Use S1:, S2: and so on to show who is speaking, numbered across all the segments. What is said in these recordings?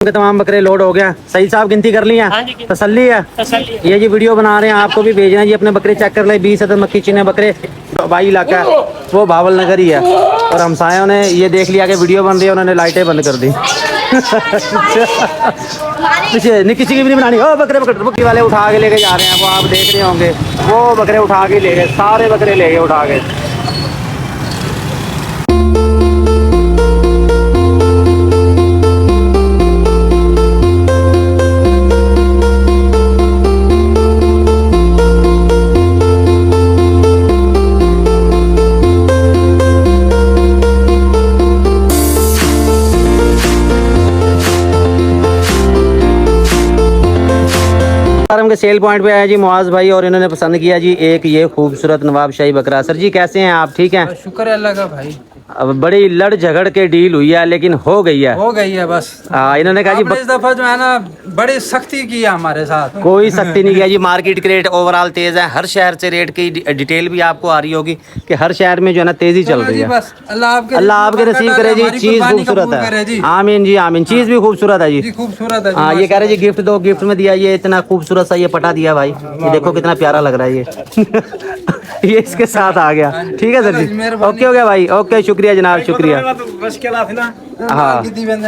S1: के तमाम बकरे लोड हो गया। सही साहब गिनती कर ली है?
S2: हाँ जी,
S1: तसल्ली है? ये जी वीडियो बना रहे हैं, आपको भी भेजना जी, अपने बकरे चेक कर ले। 20 अदद मक्खी चीने बकरे, भाई इलाका है वो भावल नगर ही है। और हमसायों ने ये देख लिया कि वीडियो बन रही है, उन्होंने लाइटें बंद कर दी। पीछे नहीं किसी की भी नहीं बनानी। ओ बकरे बकरी वाले उठा के लेके जा रहे हैं, वो आप देख रहे होंगे, वो बकरे उठा के ले गए, सारे बकरे ले गए उठा के। हम के सेल पॉइंट पे आए जी मुआज भाई, और इन्होंने पसंद किया जी एक ये खूबसूरत नवाब शाही बकरा। सर जी कैसे हैं आप? ठीक हैं?
S3: शुक्र है अल्लाह का भाई।
S1: अब बड़ी लड़ झगड़ के डील हुई है, लेकिन हो गई है बस। इन्होंने कहा जी
S3: इस दफा जो है ना बड़ी सख्ती की है हमारे साथ।
S1: कोई सख्ती नहीं किया जी। मार्केट के रेट ओवरऑल तेज है, हर शहर से रेट की डिटेल भी आपको आ रही होगी कि हर शहर में जो है ना तेजी चल रही है।
S3: बस अल्लाह आपके
S1: नसीब करे जी, चीज खूबसूरत है। आमीन जी आमीन। चीज भी खूबसूरत है जी,
S3: खूबसूरत है।
S1: हाँ ये कह रहे जी गिफ्ट दो, गिफ्ट में दिया ये इतना खूबसूरत सा ये पटा दिया भाई, ये देखो कितना प्यारा लग रहा है ये। ये इसके साथ आ गया। ठीक है सर जी, ओके हो गया भाई, ओके शुक्रिया जनाब, शुक्रिया। हाँ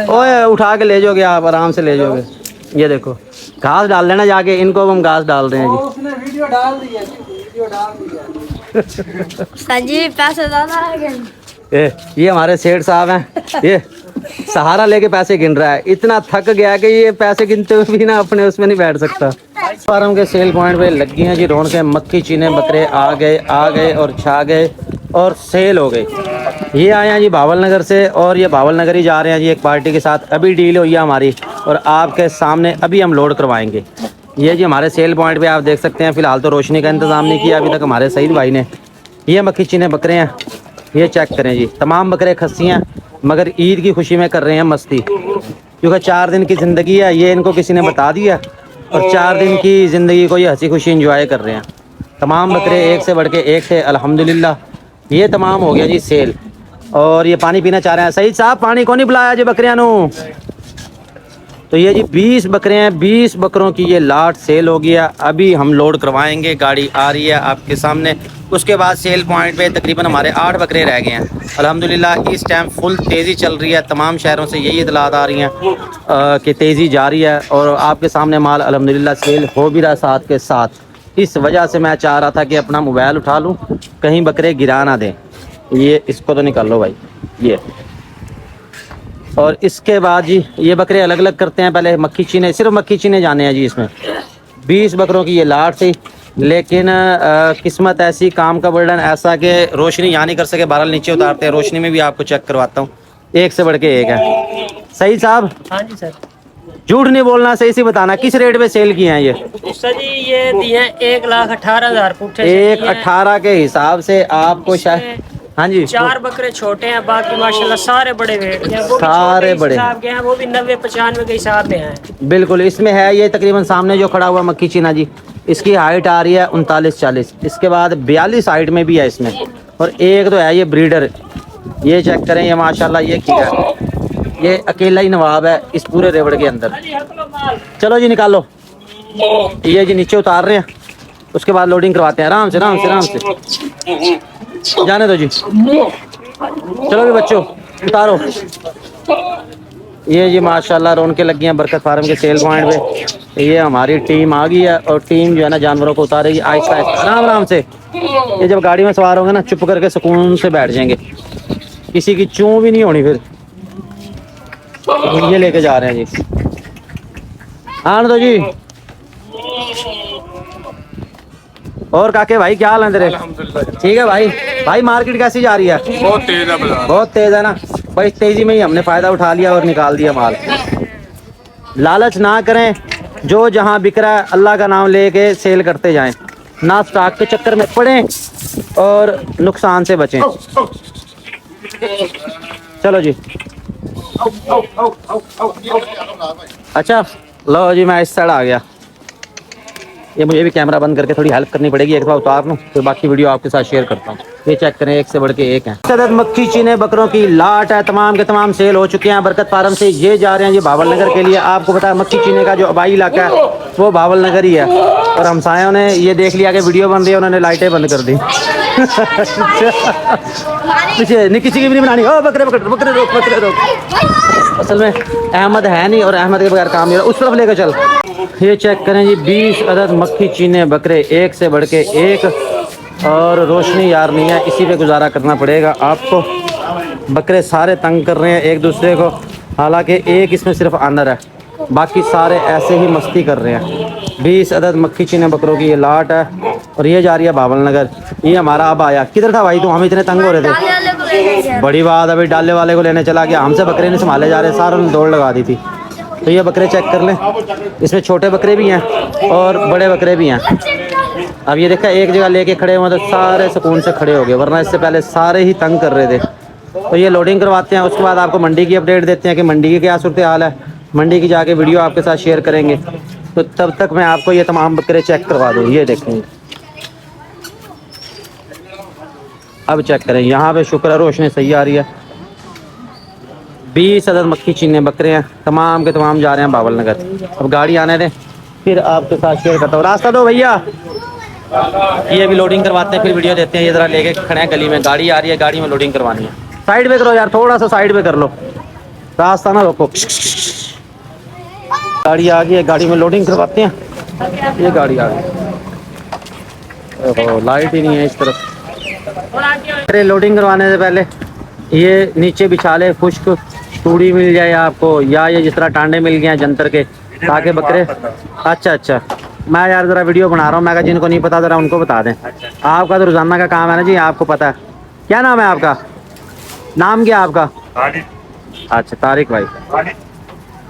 S1: ओए उठा के ले जाओगे आप, आराम से ले जाओगे। ये देखो घास डाल लेना जाके, इनको हम घास डाल रहे हैं जी।
S3: उसने वीडियो डाल दी है, वीडियो डाल दी है।
S2: जी पैसे ज्यादा आ गए।
S1: ये हमारे सेठ साहब हैं, ये सहारा लेके पैसे गिन रहा है, इतना थक गया कि ये पैसे गिनते हुए भी ना अपने उसमें नहीं बैठ सकता। फार्म के सेल पॉइंट पे लगी हैं जी रौनकें, मक्खी चीने बकरे आ गए और छा गए और सेल हो गए। ये आए हैं जी भावल नगर से, और ये भावल नगर ही जा रहे हैं जी एक पार्टी के साथ। अभी डील हुई है हमारी और आपके सामने अभी हम लोड करवाएंगे। ये जी हमारे सेल पॉइंट पे आप देख सकते हैं। फिलहाल तो रोशनी का इंतज़ाम नहीं किया अभी तक हमारे सईद भाई ने। ये मक्खी चीने बकरे हैं, ये चेक करें जी। तमाम बकरे खस्सी हैं, मगर ईद की खुशी में कर रहे हैं मस्ती, क्योंकि 4 दिन की ज़िंदगी है, ये इनको किसी ने बता दिया, और 4 दिन की ज़िंदगी को ये हंसी खुशी इंजॉय कर रहे हैं। तमाम बकरे एक से बढ़ के एक थे अल्हम्दुलिल्लाह। ये तमाम हो गया जी सेल, और ये पानी पीना चाह रहे हैं। सईद साहब पानी को नहीं बुलाया जी बकरियां नू। तो ये जी 20 बकरे हैं, 20 बकरों की ये लाट सेल हो गया। अभी हम लोड करवाएंगे, गाड़ी आ रही है आपके सामने। उसके बाद सेल पॉइंट पे तकरीबन हमारे 8 बकरे रह गए हैं अल्हम्दुलिल्लाह। इस टाइम फुल तेज़ी चल रही है, तमाम शहरों से यही इतलात आ रही हैं कि तेज़ी जा रही है, और आपके सामने माल अल्हम्दुलिल्लाह सेल हो भी रहा साथ के साथ। इस वजह से मैं चाह रहा था कि अपना मोबाइल उठा लूँ, कहीं बकरे गिरा ना दें। ये इसको तो निकाल लो भाई, ये। और इसके बाद जी ये बकरे अलग अलग करते हैं। पहले मक्खी चीने, सिर्फ मक्खी चीने जाने हैं जी इसमें। 20 बकरों की ये लाट थी, लेकिन किस्मत ऐसी, काम का बर्डन ऐसा कि रोशनी यहाँ नहीं कर सके, बहरहाल नीचे उतारते हैं। रोशनी में भी आपको चेक करवाता हूँ, एक से बढ़ के एक है। सही साहब?
S2: हाँ जी सर।
S1: झूठ नहीं बोलना, सही से बताना किस रेट पे सेल किए हैं ये?
S2: सर जी ये दिए हैं 1,18,000 पुट्ठे।
S1: 1,18,000 के हिसाब से आपको शायद, हाँ जी
S2: 4 बकरे छोटे हैं, बाकी माशाल्लाह सारे बड़े वेट के हैं, वो
S1: सारे बड़े
S2: के हैं, वो भी 90-95 के हिसाब में हैं।
S1: बिल्कुल इसमें है। ये तकरीबन सामने जो खड़ा हुआ मक्खी चीना जी, इसकी हाइट आ रही है 39-40। इसके बाद 42 हाइट में भी है इसमें, और एक तो है ये ब्रीडर। ये चेक करें, ये माशाल्लाह ये क्या है, ये अकेला ही नवाब है इस पूरे रेवड़ के अंदर। चलो जी निकालो, ये जी नीचे उतार रहे हैं, उसके बाद लोडिंग करवाते हैं। आराम से आराम से आराम से जाने दो जी। चलो भी बच्चों उतारो। ये जी माशाल्लाह रौनकें लगी हैं बरकत फार्म के सेल पॉइंट पे। ये हमारी टीम आ गई है, और टीम जो है ना जानवरों को उतारेगी आहिस्ता आहिस्ता, आराम आराम से। ये जब गाड़ी में सवार होंगे ना, चुप करके सुकून से बैठ जाएंगे, किसी की चूं भी नहीं होनी। फिर ये लेके जा रहे हैं जी, आने दो जी। और काके भाई क्या हाल है तेरे? ठीक है भाई। भाई मार्केट कैसी जा रही है?
S4: बहुत तेज है बाजार,
S1: बहुत तेज है ना भाई। तेजी में ही हमने फायदा उठा लिया और निकाल दिया माल। लालच ना करें, जो जहां बिक रहा है अल्लाह का नाम लेके सेल करते जाएं, ना स्टॉक के चक्कर में पड़ें और नुकसान से बचें। चलो जी। अच्छा लो जी, मैं इस साइड आ गया। ये मुझे भी कैमरा बंद करके थोड़ी हेल्प करनी पड़ेगी, एक बार उतार लूँ, फिर बाकी वीडियो आपके साथ शेयर करता हूँ। ये चेक करें, एक से बढ़ के एक है। सदत मक्खी चीने बकरों की लाट है, तमाम के तमाम सेल हो चुके हैं। बरकत फार्म से ये जा रहे हैं, ये भावल नगर के लिए। आपको पता है मक्खी चीने का जो आबाई इलाका है वो भावल नगर ही है। और हमसायों ने ये देख लिया कि वीडियो बन रही है, उन्होंने लाइटें बंद कर दी। पीछे नहीं, किसी की भी नहीं बनानी। ओ बकरे बकरे बकरे रोक, बकरे रोक। असल में अहमद है नहीं और अहमद के बगैर काम नहीं हो रहा। उस तरफ लेकर चल। ये चेक करें जी, 20 अदद मक्खी चीने बकरे, एक से बढ़ के एक। और रोशनी यार नहीं है, इसी पे गुजारा करना पड़ेगा आपको। बकरे सारे तंग कर रहे हैं एक दूसरे को, हालांकि एक इसमें सिर्फ आनर है, बाकी सारे ऐसे ही मस्ती कर रहे हैं। 20 अदद मक्खी चीने बकरों की ये लाट है और ये जा रही है भावल नगर। ये हमारा अब आया। किधर था भाई तू? हम इतने तंग हो रहे थे। बड़ी बात, अभी डाले वाले को लेने चला गया। हमसे बकरे नहीं संभाले जा रहे, सारों ने दौड़ लगा दी थी। तो ये बकरे चेक कर लें, इसमें छोटे बकरे भी हैं और बड़े बकरे भी हैं। अब ये देखा, एक जगह लेके खड़े हुए तो सारे सुकून से खड़े हो गए, वरना इससे पहले सारे ही तंग कर रहे थे। तो ये लोडिंग करवाते हैं, उसके बाद आपको मंडी की अपडेट देते हैं कि मंडी की क्या सूरत हाल है। मंडी की जाके वीडियो आपके साथ शेयर करेंगे। तो तब तक मैं आपको ये तमाम बकरे चेक करवा दूँ। ये देखें, अब चेक करें, यहाँ पे शुक्र है रोशनी सही आ रही है। 20 अदद मक्खी चीने बकरे हैं, तमाम के तमाम जा रहे हैं भावल नगर। अब गाड़ी आने दें, फिर आपके साथ शेयर करता हूँ। रास्ता दो भैया। ये भी लोडिंग करवाते हैं, फिर वीडियो देते हैं। ये ज़रा लेके खड़े हैं गली में, गाड़ी आ रही है, गाड़ी में लोडिंग करवानी है। साइड पे करो यार, थोड़ा सा साइड पे कर लो, रास्ता ना रोको। गाड़ी आ गई है, गाड़ी में लोडिंग करवाते हैं। ये गाड़ी आ गई, लाइट ही नहीं है इस तरफ। अरे लोडिंग करवाने से पहले ये नीचे बिछा ले, खुश्क तूड़ी मिल जाए आपको, या ये जिस तरह टांडे मिल गए हैं जंतर के, ताकि बकरे। अच्छा, मैं यार ज़रा वीडियो बना रहा हूँ, मैं कहा जिनको नहीं पता ज़रा उनको बता दें। आपका तो रोज़ाना का काम है ना जी, आपको पता है। क्या नाम है आपका? नाम क्या आपका? अच्छा, तारिक भाई।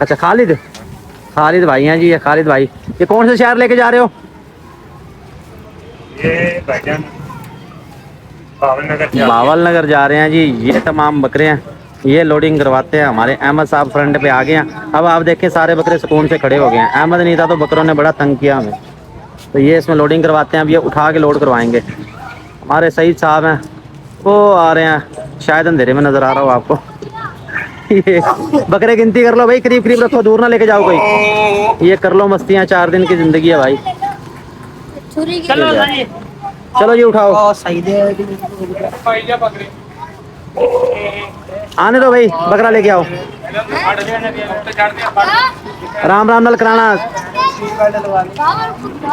S1: अच्छा, खालिद भाई हैं जी, ये खालिद भाई। ये कौन से शहर लेके जा रहे हो?
S4: ये
S1: भावल नगर जा रहे हैं जी। ये तमाम बकरे हैं, ये लोडिंग करवाते हैं। हमारे अहमद साहब फ्रंट पे आ गए हैं। अब आप देखें, सारे बकरे सुकून से खड़े हो गए हैं। अहमद नहीं था तो बकरों ने बड़ा तंग किया हमें। तो ये इसमें लोडिंग करवाते हैं। अब ये उठा के लोड करवाएंगे। हमारे सईद साहब हैं, वो आ रहे हैं, शायद अंधेरे में नज़र आ रहा हो आपको। ये बकरे गिनती कर लो भाई, करीब करीब रखो, दूर ना लेके जाओ कोई। ये कर लो मस्तियाँ, 4 दिन की ज़िंदगी है भाई। चलो जी उठाओ, आने दो भाई, बकरा लेके आओ। राम राम नल कराना।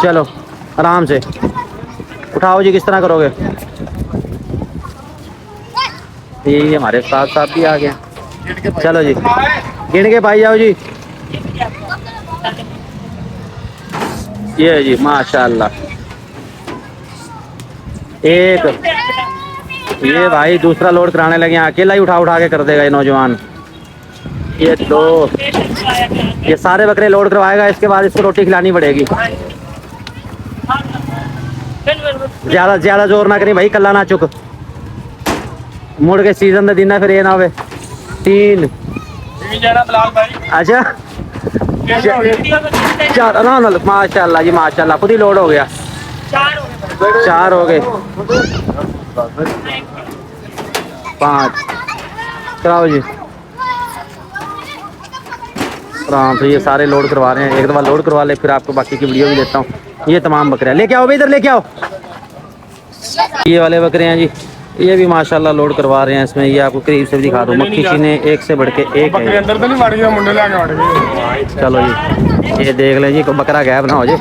S1: चलो आराम से उठाओ जी। किस तरह करोगे? ये हमारे साथ भी आ गए। चलो जी, गिन के पाई जाओ जी। ये जी माशाल्लाह, एक। ये भाई दूसरा लोड कराने लगे हैं, अकेला ही उठा के कर देगा ये नौजवान। ये 2, ये सारे बकरे लोड करवाएगा। इसके बाद इसको रोटी खिलानी पड़ेगी। ज्यादा जोर ना करी भाई, कल्ला ना चुक। मुड़ के सीजन दे दिन है, फिर ये ना हो। 3। अच्छा, 4 ना माशाल्लाह जी माशाल्लाह, खुद ही लोड हो गया। 4 हो गए, 5। चलाओ जी आराम से। ये सारे लोड करवा रहे हैं, एक दफ़ा लोड करवा ले, फिर आपको बाकी की वीडियो भी देता हूँ। ये तमाम बकरे लेके आओ भाई, इधर लेके आओ। ये वाले बकरे हैं जी, ये भी माशाल्लाह लोड करवा रहे हैं। इसमें ये आपको करीब से भी दिखा दूँ, मक्खी चीने एक से बढ़ के एक है। चलो जी, ये देख लें जी, को बकरा गायब ना हो जाए।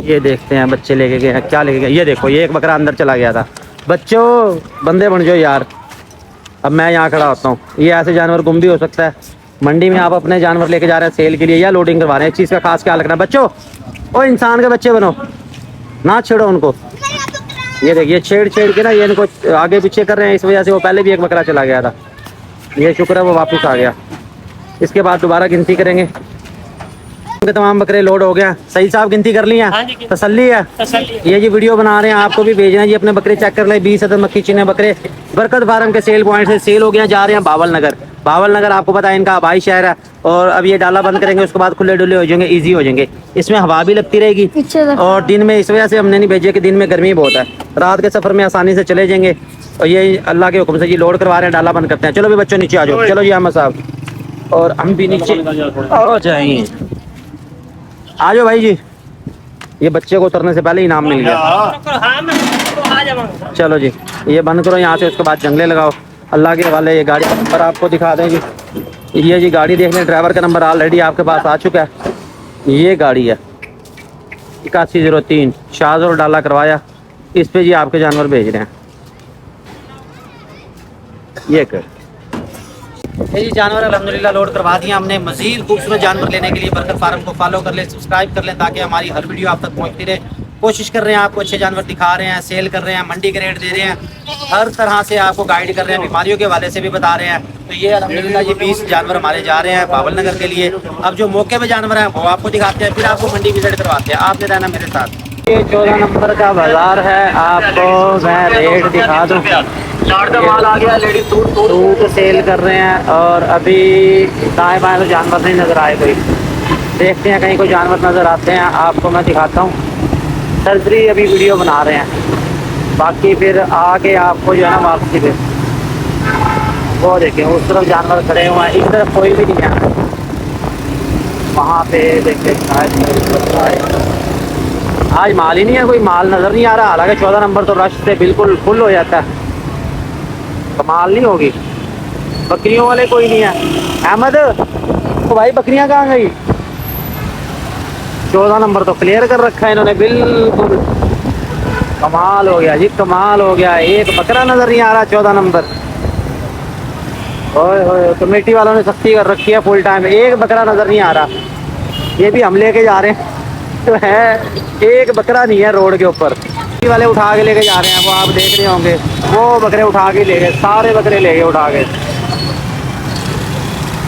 S1: ये देखते हैं बच्चे लेके गए हैं, क्या लेके गए। ये देखो, ये एक बकरा अंदर चला गया था। बच्चों बंदे बन जाओ यार। अब मैं यहाँ खड़ा होता हूँ। ये ऐसे जानवर गुम भी हो सकता है। मंडी में आप अपने जानवर लेके जा रहे हैं सेल के लिए या लोडिंग करवा रहे हैं, इस चीज़ का खास ख्याल रखना। बच्चों, ओ इंसान के बच्चे बनो, ना छेड़ो उनको। ये देखिए, छेड़ के ना ये इनको आगे पीछे कर रहे हैं, इस वजह से वो पहले भी एक बकरा चला गया था। ये शुक्र है वो वापस आ गया। इसके बाद दोबारा गिनती करेंगे। तमाम बकरे लोड हो गया। सही साहब गिनती कर ली है, तसल्ली है। ये जी वीडियो बना रहे हैं, आपको भी भेजना है जी। अपने बकरे चेक कर ले। 20 अदद मक्खी चीने बकरे बरकत फार्म के सेल पॉइंट से सेल हो गया, जा रहे हैं भावल नगर। बावल नगर आपको पता है इनका हवाई शहर है, और अब ये डाला बंद करेंगे उसके बाद खुले डुले हो जाएंगे, इजी हो जाएंगे। इसमें हवा भी लगती रहेगी, और दिन में इस वजह से हमने नहीं भेजे कि दिन में गर्मी बहुत है, रात के सफ़र में आसानी से चले जाएंगे। और ये अल्लाह के हुक्म से जी लोड करवा रहे हैं, डाला बंद करते हैं। चलो भी बच्चों नीचे आ जाओ, चलो जी अहमद साहब, और हम भी नीचे आ जाएंगे। आ जाओ भाई जी, ये बच्चे को उतरने से पहले इनाम मिल गया।
S2: हाँ मैं आ जाऊंगा।
S1: चलो जी ये बंद करो यहाँ से, उसके बाद जंगले लगाओ। अल्लाह के हवाले। ये गाड़ी का नंबर आपको दिखा दें जी, ये जी गाड़ी देख लें, ड्राइवर का नंबर ऑलरेडी आपके पास आ चुका है। ये गाड़ी है 8103 शाहजोर डाला करवाया, इस पे जी आपके जानवर भेज रहे हैं। ये कर ये जी जानवर अल्हम्दुलिल्लाह लोड करवा दिया हमने। मज़ीद खूबसूरत जानवर लेने के लिए बरकत फार्म को फॉलो कर लें, सब्सक्राइब कर लें, ताकि हमारी हर वीडियो आप तक पहुंचती रहे। कोशिश कर रहे हैं आपको अच्छे जानवर दिखा रहे हैं, सेल कर रहे हैं, मंडी के रेट दे रहे हैं, हर तरह से आपको गाइड कर रहे हैं, बीमारियों के हवाले से भी बता रहे हैं। तो ये अल्हम्दुलिल्लाह ये 20 जानवर हमारे जा रहे हैं बावल नगर के लिए। अब जो मौके पे जानवर हैं वो आपको दिखाते हैं, फिर आपको मंडी विजिट करवाते हैं। आपने रहना मेरे साथ। ये 14 नंबर का बाजार है, आपको मैं रेट दिखा दूँ। माल आ गया, लेडीज सूट सेल कर रहे हैं, और अभी दाएँ बाएँ तो जानवर नहीं नज़र आए कोई। देखते हैं कहीं कोई जानवर नज़र आते हैं, आपको मैं दिखाता हूँ। सर्जरी अभी वीडियो बना रहे हैं, बाकी फिर आके आपको जो है ना वापसी पे वो देखें, उस तरफ जानवर खड़े हुए हैं, इस तरफ कोई भी नहीं है। वहाँ पे देखें आज माल ही नहीं है, कोई माल नज़र नहीं आ रहा। हालांकि 14 नंबर तो रश से बिल्कुल फुल हो जाता है, कमाल नहीं होगी। बकरियों वाले कोई नहीं है। अहमद तो भाई बकरियां कहाँ गई? 14 नंबर तो क्लियर कर रखा है इन्होंने, बिल्कुल कमाल हो गया जी, कमाल हो गया। एक बकरा नजर नहीं आ रहा 14 नंबर। ओए होए, कमेटी वालों ने सख्ती कर रखी है फुल टाइम, एक बकरा नजर नहीं आ रहा। ये भी हम लेके जा रहे हैं तो है, एक बकरा नहीं है रोड के ऊपर। वाले उठा के लेके जा रहे हैं, वो आप देख रहे होंगे, वो बकरे उठा के ले गए, सारे बकरे ले गए उठा के।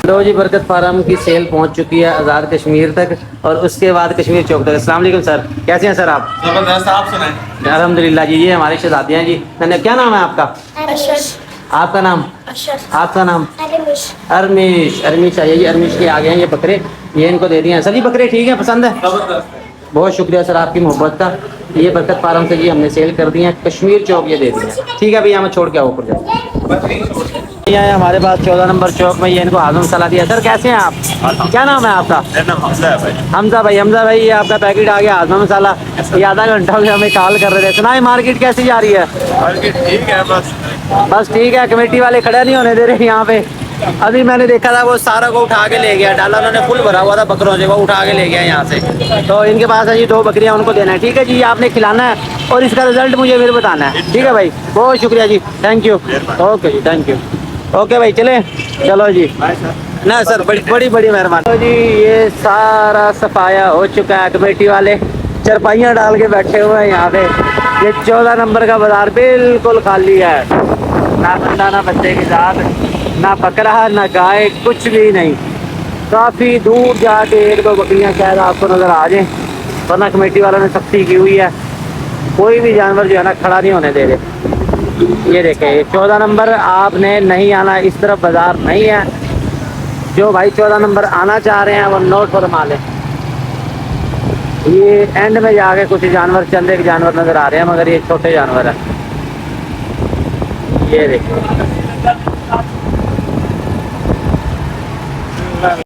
S1: लो जी बरकत फार्म की सेल पहुंच चुकी है आज़ाद कश्मीर तक, और उसके बाद कश्मीर चौक तक। अस्सलाम वालेकुम सर, कैसे हैं सर आप?
S4: जबरदस्त, आप सुनाएं।
S1: अल्हम्दुलिल्लाह जी। ये हमारी शहजादियाँ जी। मैंने क्या नाम है आपका? आपका नाम? आपका नाम? अरमीश। अरमीश आइए जी, अरमीश के आ गए हैं ये बकरे, ये इनको दे दिए हैं। सर जी बकरे ठीक है, पसंद है? बहुत शुक्रिया सर आपकी मोहब्बत का। ये बरकत फार्म से जी हमने सेल कर दिए हैं, कश्मीर चौक ये दे दिए हैं। ठीक है भैया, मैं छोड़ के आओ ऊपर जाओ। ये है हमारे पास 14 नंबर चौक में, ये इनको हाज़िर मसाला दिया। सर कैसे हैं आप? क्या नाम है आपका?
S4: हमजा है भाई।
S1: हमजा भाई। हमजा भाई ये आपका पैकेट आ गया हाज़िर मसाला। ये आधा घंटा हो गया हमें कॉल कर रहे थे। सुना है मार्केट कैसी जा रही है?
S4: मार्केट ठीक है, बस
S1: ठीक है। कमेटी वाले खड़े नहीं होने दे रहे यहाँ पे। अभी मैंने देखा था वो सारा को उठा के ले गया, डाला उन्होंने फुल भरा हुआ था बकरों से, वो उठा के ले गया यहाँ से। तो इनके पास है जी 2 बकरियाँ, उनको देना है। ठीक है जी, आपने खिलाना है और इसका रिजल्ट मुझे फिर बताना है। ठीक है भाई, बहुत शुक्रिया जी, थैंक यू। ओके जी, थैंक यू। ओके भाई चले, चलो जी ना सर, बड़ी बड़ी मेहरबानी। तो जी ये सारा सफाया हो चुका है, कमेटी वाले चरपाइयाँ डाल के बैठे हुए हैं यहाँ पे। ये 14 नंबर का बाजार बिल्कुल खाली है, ना बंदा ना बच्चे के साथ, ना बकरा ना गाय, कुछ भी नहीं। काफ़ी दूर जाके 1-2 बकरियाँ शायद आपको नज़र आ जाए, वरना कमेटी वालों ने सख्ती की हुई है, कोई भी जानवर जो है ना खड़ा नहीं होने दे रहे। ये देखें 14 नंबर आपने नहीं आना, इस तरफ बाज़ार नहीं है। जो भाई 14 नंबर आना चाह रहे हैं वो नोट फरमा लें। ये एंड में जाके कुछ जानवर, चंद एक जानवर नज़र आ रहे हैं, मगर ये छोटे जानवर है। ये देखिए